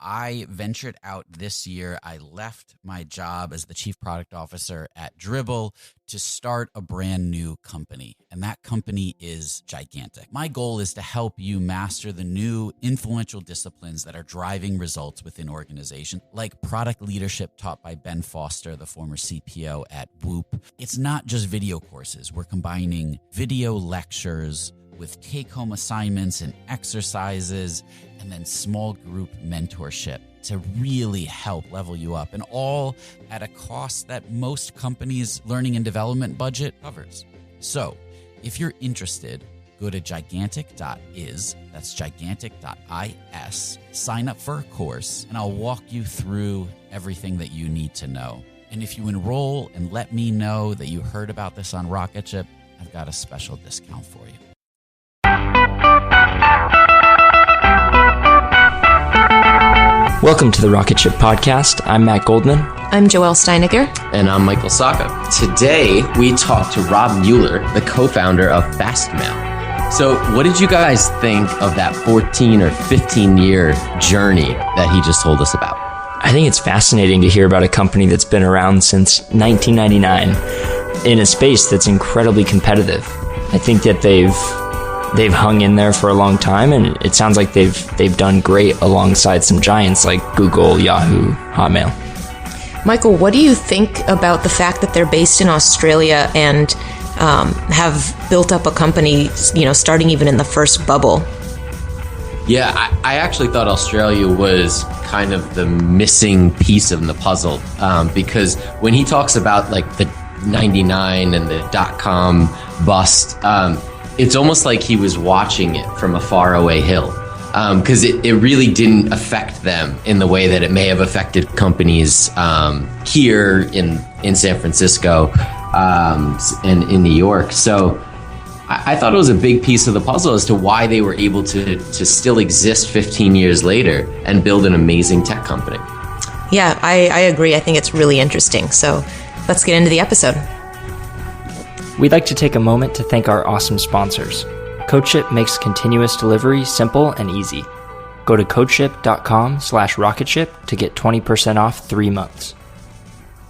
I ventured out this year. I left my job as the chief product officer at Dribbble to start a brand new company. And that company is gigantic. My goal is to help you master the new influential disciplines that are driving results within organizations, like product leadership taught by Ben Foster, the former CPO at Whoop. It's not just video courses. We're combining video lectures with take-home assignments and exercises, and then small group mentorship to really help level you up, and all at a cost that most companies' learning and development budget covers. So if you're interested, go to gigantic.is, that's gigantic.is, sign up for a course, and I'll walk you through everything that you need to know. And if you enroll and let me know that you heard about this on Rocketship, I've got a special discount for you. Welcome to the Rocketship podcast. I'm Matt Goldman. I'm Joelle Steiniger. And I'm Michael Saka. Today, we talk to Rob Mueller, the co-founder of FastMail. So what did you guys think of that 14 or 15-year journey that he just told us about? I think it's fascinating to hear about a company that's been around since 1999 in a space that's incredibly competitive. I think that they've hung in there for a long time, and it sounds like they've done great alongside some giants like Google, Yahoo, Hotmail. Michael, what do you think about the fact that they're based in Australia and have built up a company, starting even in the first bubble? Yeah, I actually thought Australia was kind of the missing piece of the puzzle, because when he talks about like the 99 and the .com bust, it's almost like he was watching it from a faraway hill, because it really didn't affect them in the way that it may have affected companies here in San Francisco and in New York. So I thought it was a big piece of the puzzle as to why they were able to still exist 15 years later and build an amazing tech company. Yeah, I agree. I think it's really interesting. So let's get into the episode. We'd like to take a moment to thank our awesome sponsors. CodeShip makes continuous delivery simple and easy. Go to codeship.com/rocketship to get 20% off 3 months.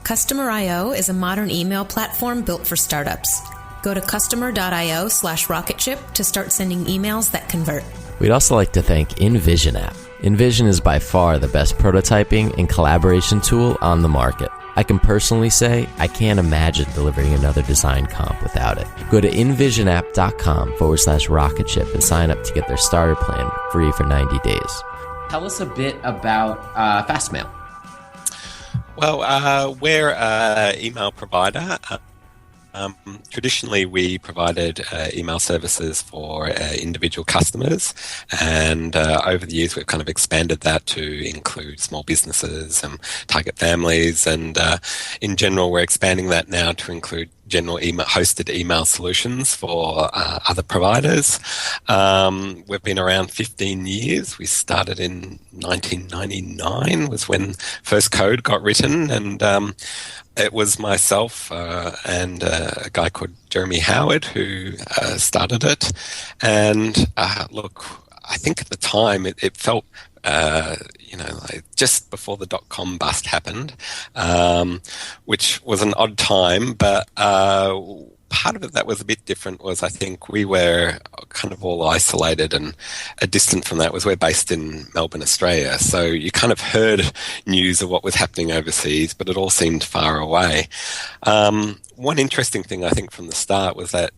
Customer.io is a modern email platform built for startups. Go to customer.io/rocketship to start sending emails that convert. We'd also like to thank InVision app. InVision is by far the best prototyping and collaboration tool on the market. I can personally say I can't imagine delivering another design comp without it. Go to invisionapp.com/rocketship and sign up to get their starter plan free for 90 days. Tell us a bit about FastMail. Well, we're an email provider. Traditionally, we provided email services for individual customers, and over the years we've kind of expanded that to include small businesses and target families, and in general we're expanding that now to include general hosted email solutions for other providers. We've been around 15 years. We started in 1999 was when first code got written, and it was myself and a guy called Jeremy Howard who started it. And look, I think at the time it felt like just before the .com bust happened, which was an odd time, but part of it that was a bit different was I think we were kind of all isolated, and distant from that was we're based in Melbourne, Australia. So you kind of heard news of what was happening overseas, but it all seemed far away. One interesting thing I think from the start was that,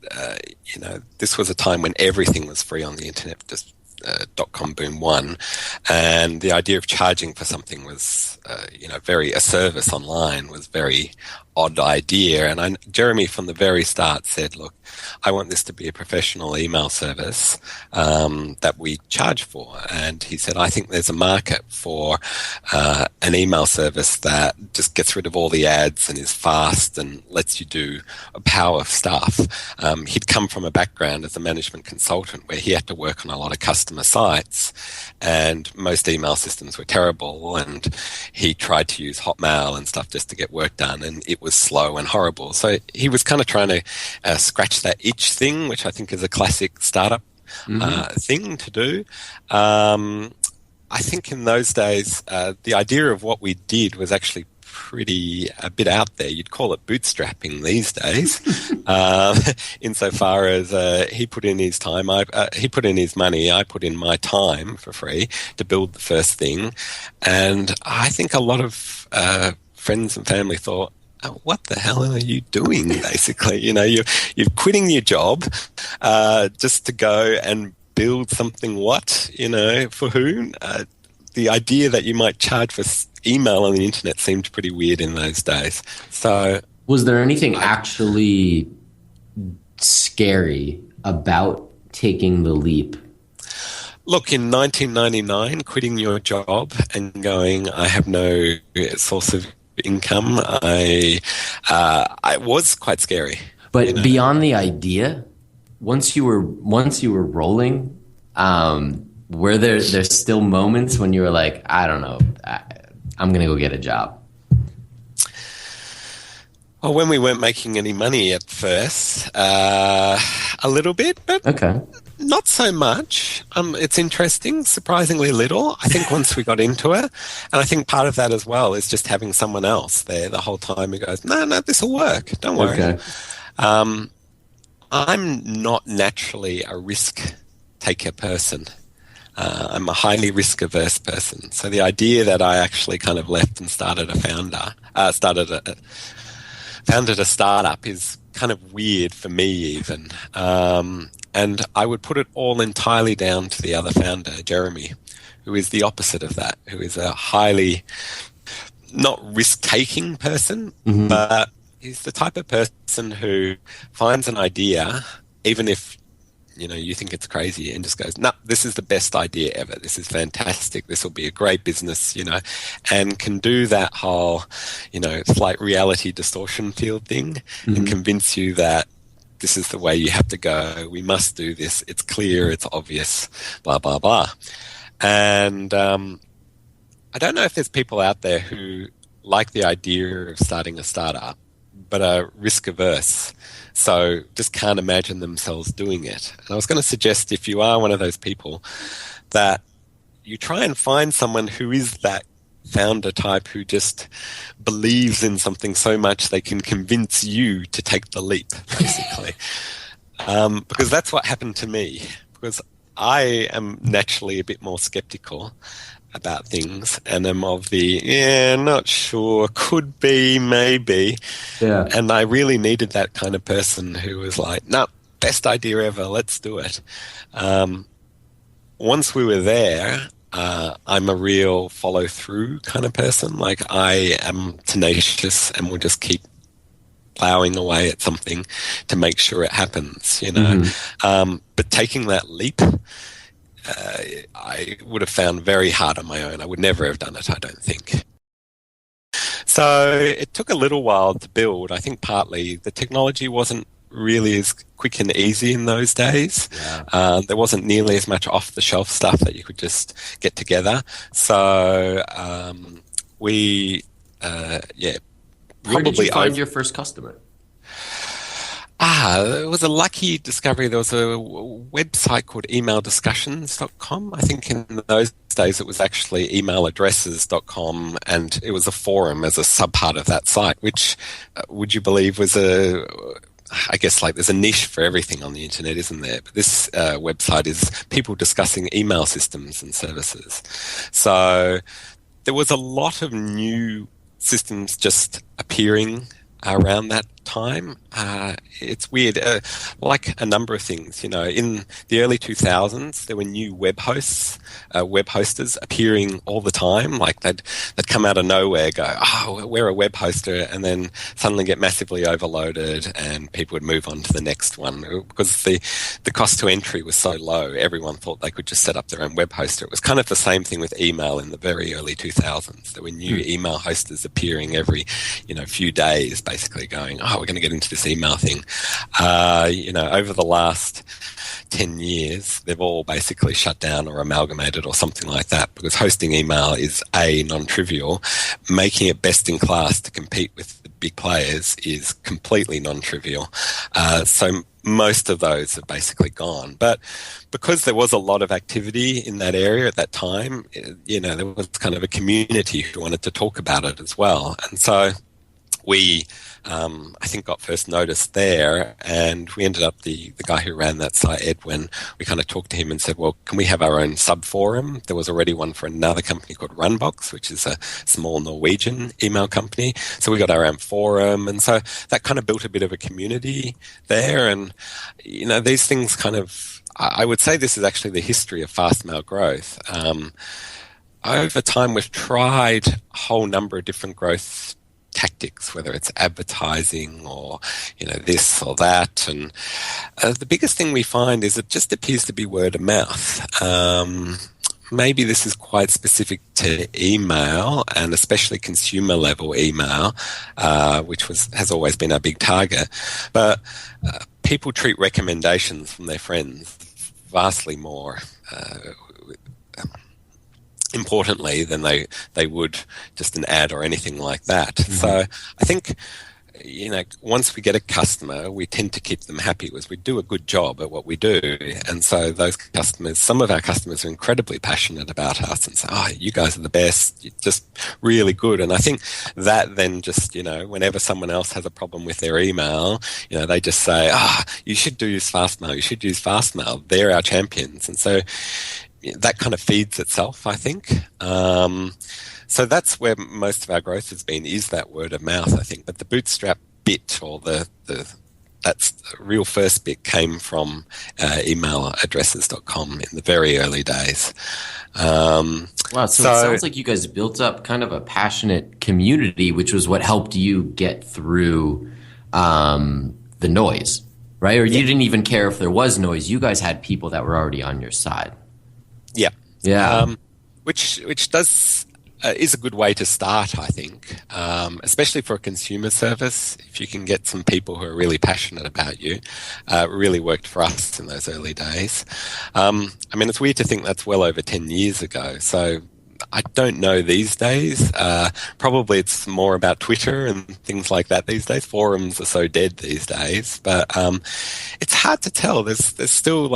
this was a time when everything was free on the internet, just .com boom one, and the idea of charging for something was, a service online was very odd idea. And Jeremy from the very start said, look, I want this to be a professional email service that we charge for. And he said, I think there's a market for an email service that just gets rid of all the ads and is fast and lets you do a power of stuff. He'd come from a background as a management consultant where he had to work on a lot of customer sites, and most email systems were terrible, and he tried to use Hotmail and stuff just to get work done, and it was slow and horrible. So he was kind of trying to scratch that itch thing, which I think is a classic startup thing to do. I think in those days, the idea of what we did was actually a bit out there. You'd call it bootstrapping these days, insofar as he put in his time, he put in his money, I put in my time for free to build the first thing. And I think a lot of friends and family thought, oh, what the hell are you doing, basically? You're quitting your job just to go and build something for who? The idea that you might charge for email on the internet seemed pretty weird in those days. So, was there anything actually scary about taking the leap? Look, in 1999, quitting your job and going, I have no source of income, I was quite scary. But beyond the idea, once you were rolling, were there's still moments when you were like, I don't know, I'm going to go get a job? Well, when we weren't making any money at first, a little bit, but not so much. It's interesting, surprisingly little. I think once we got into it, and I think part of that as well is just having someone else there the whole time who goes, no, this will work. Don't worry. Okay. I'm not naturally a risk taker person. I'm a highly risk-averse person. So the idea that I actually kind of left and founded a startup is kind of weird for me even. And I would put it all entirely down to the other founder, Jeremy, who is the opposite of that, who is a highly not risk-taking person, but he's the type of person who finds an idea, even if you think it's crazy, and just goes, no, this is the best idea ever. This is fantastic. This will be a great business, and can do that whole, slight reality distortion field thing and convince you that this is the way you have to go. We must do this. It's clear. It's obvious, blah, blah, blah. And I don't know if there's people out there who like the idea of starting a startup, but are risk averse. So just can't imagine themselves doing it. And I was going to suggest, if you are one of those people, that you try and find someone who is that founder type who just believes in something so much they can convince you to take the leap, basically. Because that's what happened to me. Because I am naturally a bit more skeptical about things, and I'm of the, not sure, could be, maybe. Yeah. And I really needed that kind of person who was like, no, best idea ever, let's do it. Once we were there, I'm a real follow-through kind of person. Like, I am tenacious and will just keep plowing away at something to make sure it happens, But taking that leap, I would have found very hard on my own. I would never have done it, I don't think. So it took a little while to build. I think partly the technology wasn't really as quick and easy in those days. Yeah. There wasn't nearly as much off-the-shelf stuff that you could just get together. So we, Where did you find your first customer? It was a lucky discovery. There was a website called emaildiscussions.com. I think in those days it was actually emailadresses.com, and it was a forum as a subpart of that site, which, would you believe, was I guess, like, there's a niche for everything on the internet, isn't there? But this website is people discussing email systems and services. So there was a lot of new systems just appearing around that time. It's weird, like a number of things. In the early 2000s, there were new web hosters appearing all the time. Like they'd come out of nowhere, go, oh, we're a web hoster, and then suddenly get massively overloaded, and people would move on to the next one because the cost to entry was so low. Everyone thought they could just set up their own web hoster. It was kind of the same thing with email in the very early 2000s. There were new email hosters appearing every few days, basically going, oh, we're going to get into this email thing. Over the last 10 years, they've all basically shut down or amalgamated or something like that, because hosting email is non-trivial. Making it best in class to compete with the big players is completely non-trivial. So most of those are basically gone. But because there was a lot of activity in that area at that time, there was kind of a community who wanted to talk about it as well. And so we, I think, got first notice there, and we ended up, the guy who ran that site, Edwin, we kind of talked to him and said, well, can we have our own sub-forum? There was already one for another company called Runbox, which is a small Norwegian email company. So we got our own forum, and so that kind of built a bit of a community there. And, these things kind of, I would say this is actually the history of FastMail growth. Over time, we've tried a whole number of different growth tactics, whether it's advertising or, this or that. And the biggest thing we find is it just appears to be word of mouth. Maybe this is quite specific to email, and especially consumer level email, which has always been our big target. But people treat recommendations from their friends vastly more importantly than they would just an ad or anything like that. Mm-hmm. So I think, once we get a customer, we tend to keep them happy because we do a good job at what we do. And so those customers, some of our customers are incredibly passionate about us and say, oh, you guys are the best, you're just really good. And I think that then just, whenever someone else has a problem with their email, they just say, you should use FastMail, you should use FastMail. They're our champions. And so that kind of feeds itself, I think. So that's where most of our growth has been, is that word of mouth, I think. But the bootstrap bit, or that's the real first bit, came from emailaddresses.com in the very early days. Wow, so it sounds like you guys built up kind of a passionate community, which was what helped you get through the noise, right? Or you didn't even care if there was noise. You guys had people that were already on your side. Yeah. Which does is a good way to start, I think, especially for a consumer service. If you can get some people who are really passionate about you, it really worked for us in those early days. It's weird to think that's well over 10 years ago. So I don't know these days. Probably it's more about Twitter and things like that these days. Forums are so dead these days. But it's hard to tell. There's still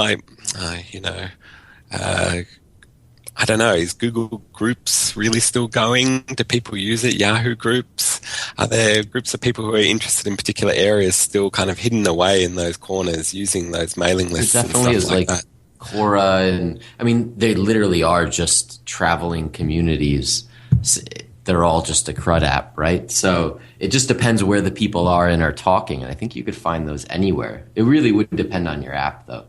I don't know, is Google Groups really still going? Do people use it? Yahoo Groups? Are there groups of people who are interested in particular areas still kind of hidden away in those corners using those mailing lists? It definitely and stuff is like that? Quora, and they literally are just traveling communities. They're all just a CRUD app, right? So it just depends where the people are and are talking. And I think you could find those anywhere. It really would depend on your app, though.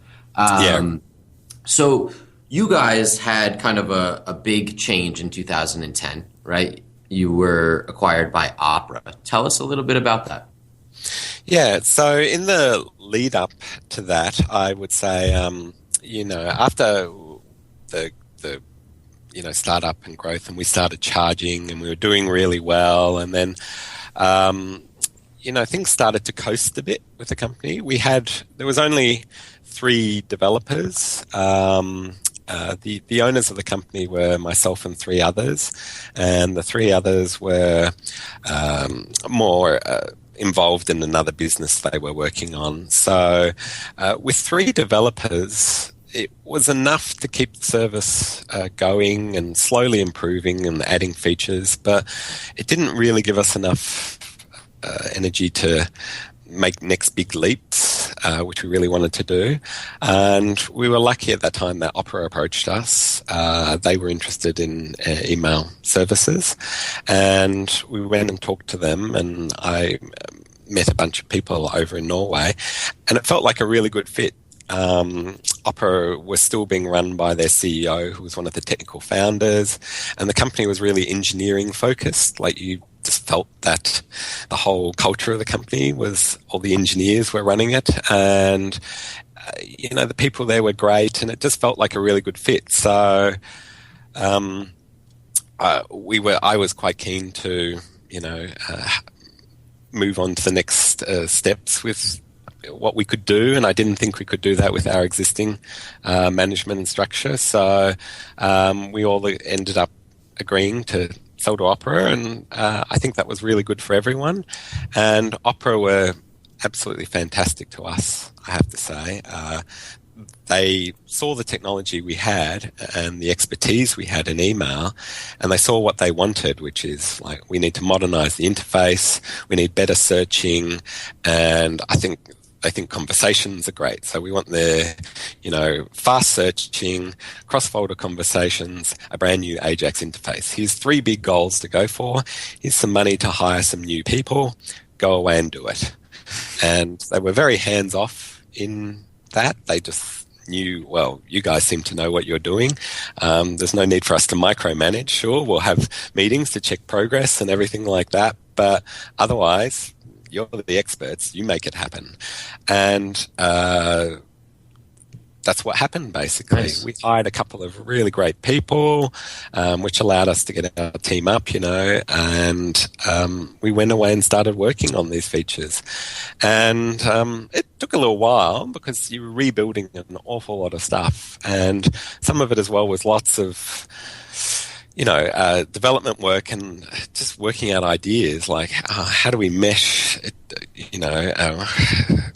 So you guys had kind of a big change in 2010, right? You were acquired by Opera. Tell us a little bit about that. Yeah, so in the lead up to that, I would say, after the startup and growth, and we started charging and we were doing really well, and then things started to coast a bit with the company. There was only 3 developers. The owners of the company were myself and 3 others, and the 3 others were more involved in another business they were working on. So with 3 developers, it was enough to keep the service going and slowly improving and adding features, but it didn't really give us enough energy to make next big leaps, which we really wanted to do. And we were lucky at that time that Opera approached us. They were interested in email services, and we went and talked to them, and I met a bunch of people over in Norway, and it felt like a really good fit. Opera was still being run by their CEO, who was one of the technical founders, and the company was really engineering focused. Like, you just felt that the whole culture of the company was all the engineers were running it, and the people there were great, and it just felt like a really good fit. So I was quite keen to move on to the next steps with what we could do, and I didn't think we could do that with our existing management and structure. So we all ended up agreeing to sell to Opera, and I think that was really good for everyone. And Opera were absolutely fantastic to us, I have to say. They saw the technology we had and the expertise we had in email, and they saw what they wanted, which is like, we need to modernize the interface, we need better searching, and they think conversations are great. So we want the, fast searching, cross-folder conversations, a brand new Ajax interface. Here's 3 big goals to go for. Here's some money to hire some new people. Go away and do it. And they were very hands-off in that. They just knew, well, you guys seem to know what you're doing. There's no need for us to micromanage. Sure, we'll have meetings to check progress and everything like that, but otherwise, you're the experts. You make it happen. And that's what happened, basically. Nice. We hired a couple of really great people, which allowed us to get our team up, and we went away and started working on these features. And it took a little while because you were rebuilding an awful lot of stuff. And some of it as well was lots of development work and just working out ideas like how do we mesh,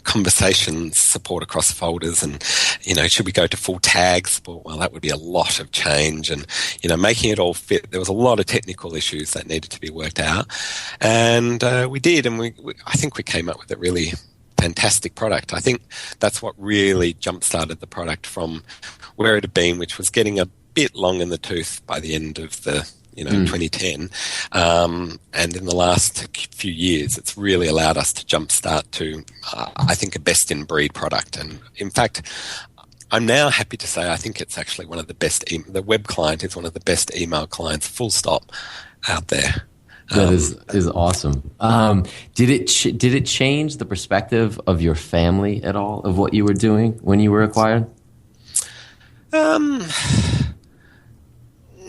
conversations support across folders, and should we go to full tag support? Well, that would be a lot of change, and making it all fit. There was a lot of technical issues that needed to be worked out, and we did, and I think we came up with a really fantastic product. I think that's what really jump-started the product from where it had been, which was getting a bit long in the tooth by the end of the 2010, and in the last few years it's really allowed us to jumpstart to I think a best-in-breed product. And in fact, I'm now happy to say I think it's actually one of the best. The web client is one of the best email clients, full stop, out there. That is awesome. Did it change the perspective of your family at all of what you were doing when you were acquired?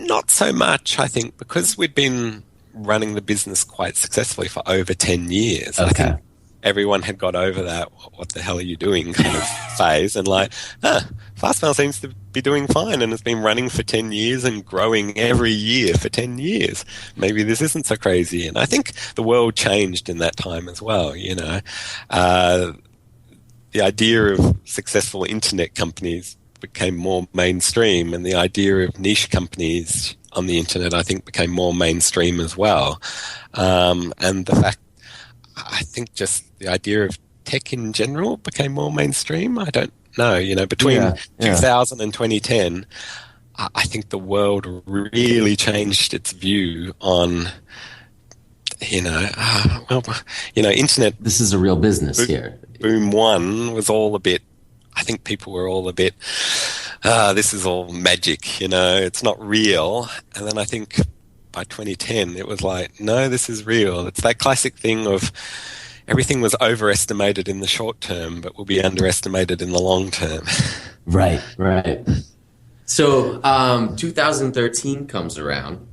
Not so much, I think, because we'd been running the business quite successfully for over 10 years. Okay. I think everyone had got over that, what the hell are you doing kind of phase, and FastMail seems to be doing fine and has been running for 10 years and growing every year for 10 years. Maybe this isn't so crazy. And I think the world changed in that time as well, The idea of successful internet companies became more mainstream, and the idea of niche companies on the internet, I think, became more mainstream as well. And the fact, I think, just the idea of tech in general became more mainstream. I don't know, between 2000 and 2010, I think the world really changed its view on, internet. This is a real business here. Boom one was all a bit, I think people were all a bit, this is all magic, it's not real. And then I think by 2010, it was like, no, this is real. It's that classic thing of everything was overestimated in the short term, but will be underestimated in the long term. Right. So 2013 comes around,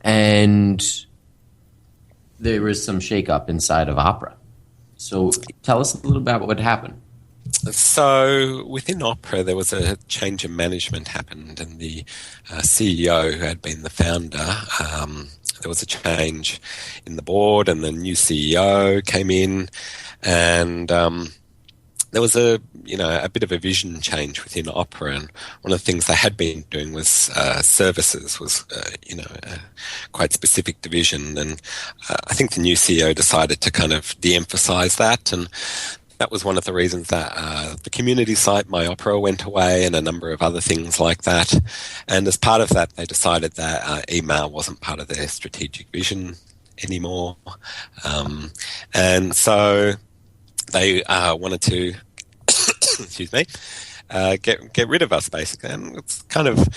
and there was some shakeup inside of Opera. So tell us a little about what happened. So within Opera, there was a change in management happened, and the CEO, who had been the founder, there was a change in the board, and the new CEO came in, and there was a bit of a vision change within Opera. And one of the things they had been doing was services was a quite specific division, and I think the new CEO decided to kind of de-emphasize that, and that was one of the reasons that the community site, My Opera, went away, and a number of other things like that. And as part of that, they decided that email wasn't part of their strategic vision anymore. And so they wanted to, excuse me, get rid of us, basically. And it's kind of,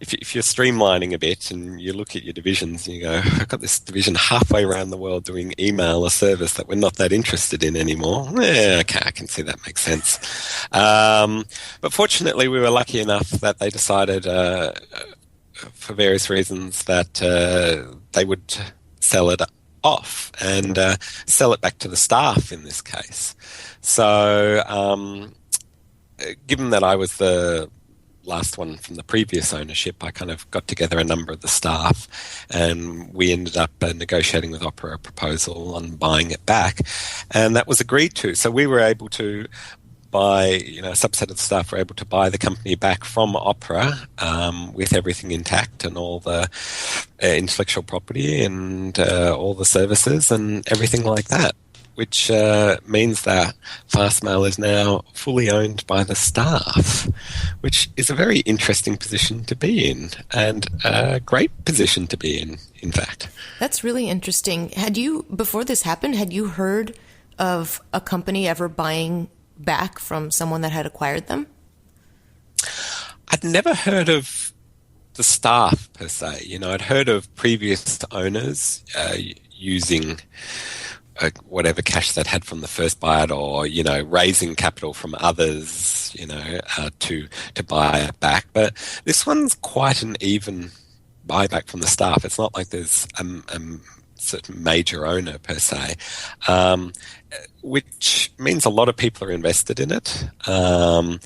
if you're streamlining a bit and you look at your divisions and you go, I've got this division halfway around the world doing email, a service that we're not that interested in anymore. Yeah, okay, I can see that makes sense. But fortunately, we were lucky enough that they decided, for various reasons, that they would sell it off and sell it back to the staff in this case. So given that I was the last one from the previous ownership, I kind of got together a number of the staff and we ended up negotiating with Opera a proposal on buying it back, and that was agreed to. So we were able to buy, a subset of the staff were able to buy the company back from Opera with everything intact and all the intellectual property and all the services and everything like that, which means that FastMail is now fully owned by the staff, which is a very interesting position to be in and a great position to be in fact. That's really interesting. Before this happened, had you heard of a company ever buying back from someone that had acquired them? I'd never heard of the staff per se. I'd heard of previous owners using whatever cash they'd had from the first buyout, or raising capital from others, to buy it back. But this one's quite an even buyback from the staff. It's not like there's a certain major owner per se, which means a lot of people are invested in it, and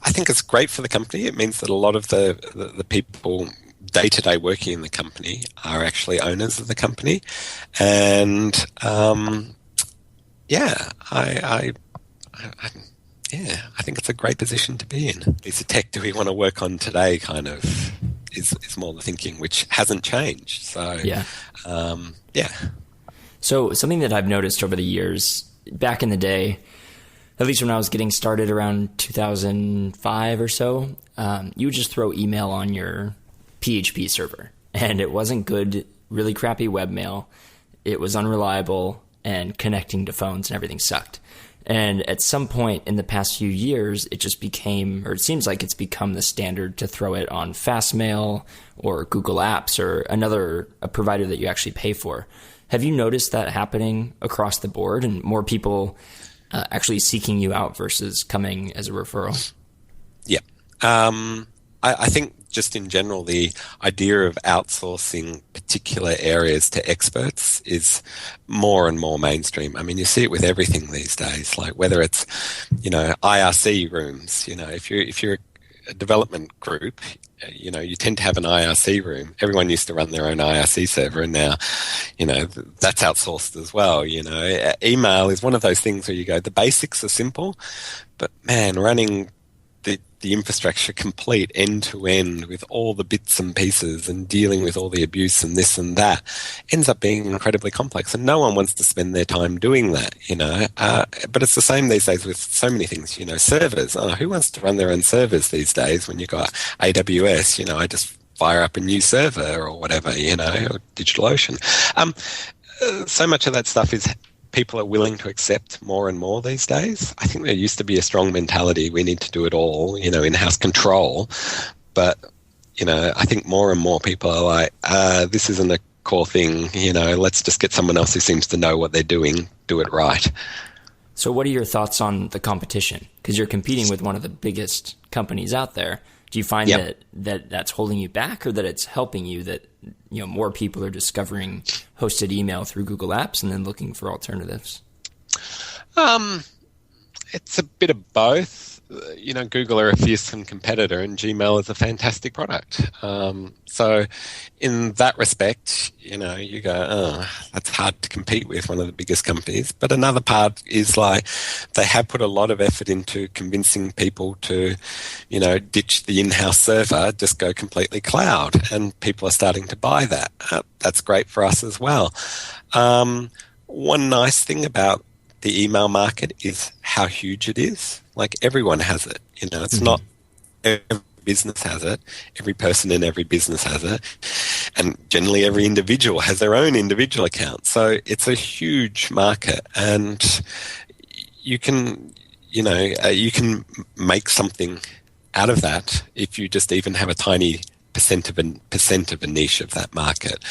I think it's great for the company. It means that a lot of the people day-to-day working in the company are actually owners of the company, and I think it's a great position to be in. Piece of tech do we want to work on today kind of is more the thinking, which hasn't changed. So, So something that I've noticed over the years, back in the day, at least when I was getting started around 2005 or so, you would just throw email on your PHP server, and it wasn't good, really crappy webmail. It was unreliable, and connecting to phones and everything sucked. And at some point in the past few years, it just became, or it seems like it's become the standard to throw it on FastMail or Google Apps or a provider that you actually pay for. Have you noticed that happening across the board and more people actually seeking you out versus coming as a referral? Yeah. I think just in general, the idea of outsourcing particular areas to experts is more and more mainstream. I mean, you see it with everything these days, like whether it's, IRC rooms. If you're a development group, you tend to have an IRC room. Everyone used to run their own IRC server, and now, that's outsourced as well. Email is one of those things where you go, the basics are simple, but man, running the infrastructure complete end to end with all the bits and pieces and dealing with all the abuse and this and that ends up being incredibly complex, and no one wants to spend their time doing that, but it's the same these days with so many things, servers. Who wants to run their own servers these days when you've got AWS? I just fire up a new server or whatever, or DigitalOcean. So much of that stuff is people are willing to accept more and more these days. I think there used to be a strong mentality, we need to do it all, in-house control. But, I think more and more people are like, this isn't a core thing, let's just get someone else who seems to know what they're doing, do it right. So what are your thoughts on the competition? Because you're competing with one of the biggest companies out there. Do you find that that's holding you back, or that it's helping you, that more people are discovering hosted email through Google Apps and then looking for alternatives? It's a bit of both. Google are a fearsome competitor, and Gmail is a fantastic product. So in that respect, you go, that's hard to compete with one of the biggest companies. But another part is like they have put a lot of effort into convincing people to, ditch the in-house server, just go completely cloud. And people are starting to buy that. That's great for us as well. One nice thing about the email market is how huge it is. Like everyone has it, it's not every business has it. Every person in every business has it. And generally every individual has their own individual account. So it's a huge market, and you can, you can make something out of that if you just even have a tiny percent of a niche of that market,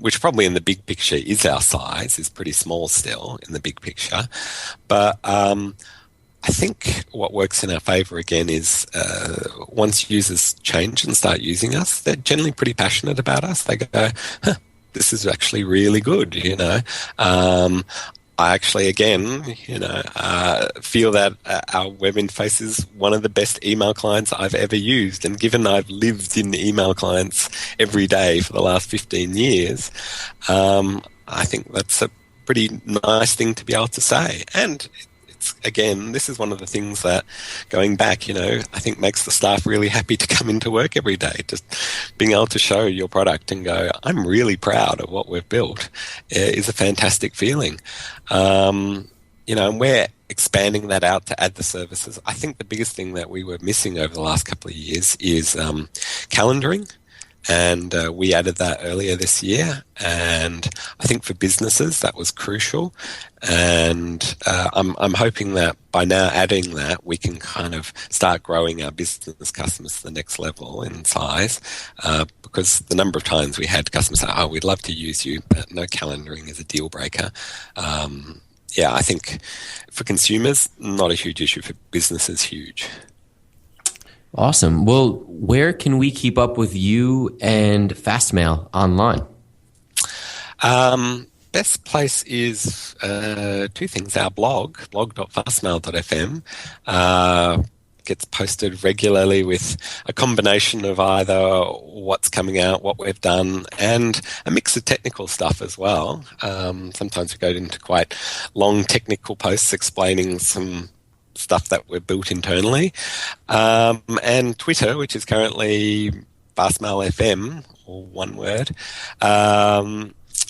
which probably in the big picture is our size, is pretty small still in the big picture. But I I think what works in our favor again is once users change and start using us, they're generally pretty passionate about us. They go, this is actually really good, I actually, again, feel that our web interface is one of the best email clients I've ever used. And given I've lived in email clients every day for the last 15 years, I think that's a pretty nice thing to be able to say. And again, this is one of the things that, going back, I think makes the staff really happy to come into work every day. Just being able to show your product and go, I'm really proud of what we've built, is a fantastic feeling. And we're expanding that out to add the services. I think the biggest thing that we were missing over the last couple of years is calendaring. And we added that earlier this year. And I think for businesses, that was crucial. And I'm hoping that by now adding that, we can kind of start growing our business customers to the next level in size. Because the number of times we had customers say, we'd love to use you, but no calendaring is a deal breaker. I think for consumers, not a huge issue. For businesses, huge. Awesome. Well, where can we keep up with you and FastMail online? Best place is two things. Our blog.fastmail.fm, gets posted regularly with a combination of either what's coming out, what we've done, and a mix of technical stuff as well. Sometimes we go into quite long technical posts explaining some stuff that we've built internally, and Twitter, which is currently FastMail FM, or one word,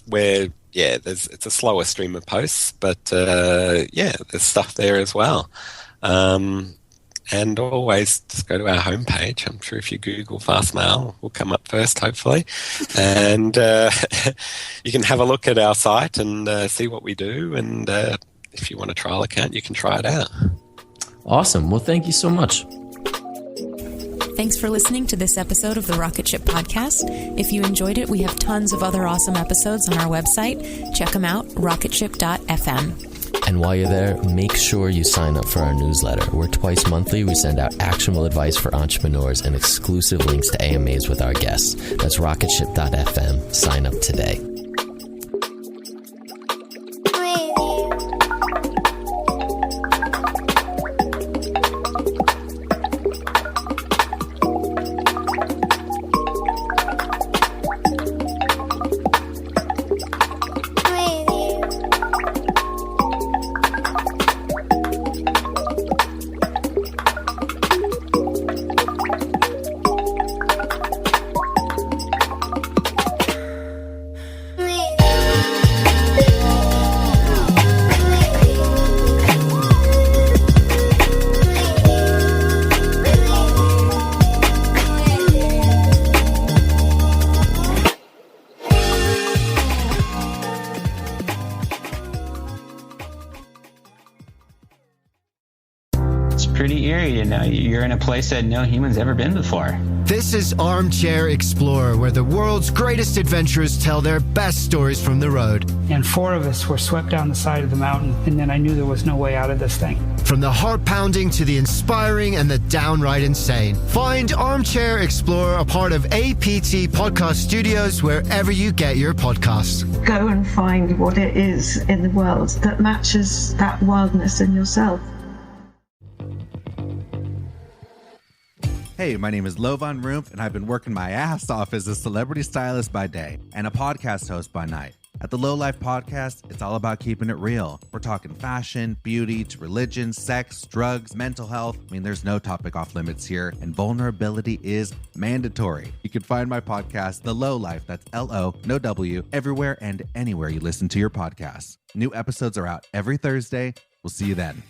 where it's a slower stream of posts, but there's stuff there as well. And always just go to our homepage. I'm sure if you Google FastMail, we'll come up first, hopefully, and you can have a look at our site and see what we do. And if you want a trial account, you can try it out. Awesome. Well, thank you so much. Thanks for listening to this episode of the Rocketship podcast. If you enjoyed it, we have tons of other awesome episodes on our website. Check them out, rocketship.fm. And while you're there, make sure you sign up for our newsletter, where twice monthly we send out actionable advice for entrepreneurs and exclusive links to AMAs with our guests. That's rocketship.fm. Sign up today. Pretty eerie to know you're in a place that no human's ever been before. This is Armchair Explorer, where the world's greatest adventurers tell their best stories from the road. And 4 of us were swept down the side of the mountain, and then I knew there was no way out of this thing. From the heart-pounding to the inspiring and the downright insane. Find Armchair Explorer, a part of APT Podcast Studios, wherever you get your podcasts. Go and find what it is in the world that matches that wildness in yourself. Hey, my name is Lovan Rumpf, and I've been working my ass off as a celebrity stylist by day and a podcast host by night. At the Low Life Podcast, it's all about keeping it real. We're talking fashion, beauty, to religion, sex, drugs, mental health. I mean, there's no topic off limits here, and vulnerability is mandatory. You can find my podcast, The Low Life, that's L-O, no W, everywhere and anywhere you listen to your podcasts. New episodes are out every Thursday. We'll see you then.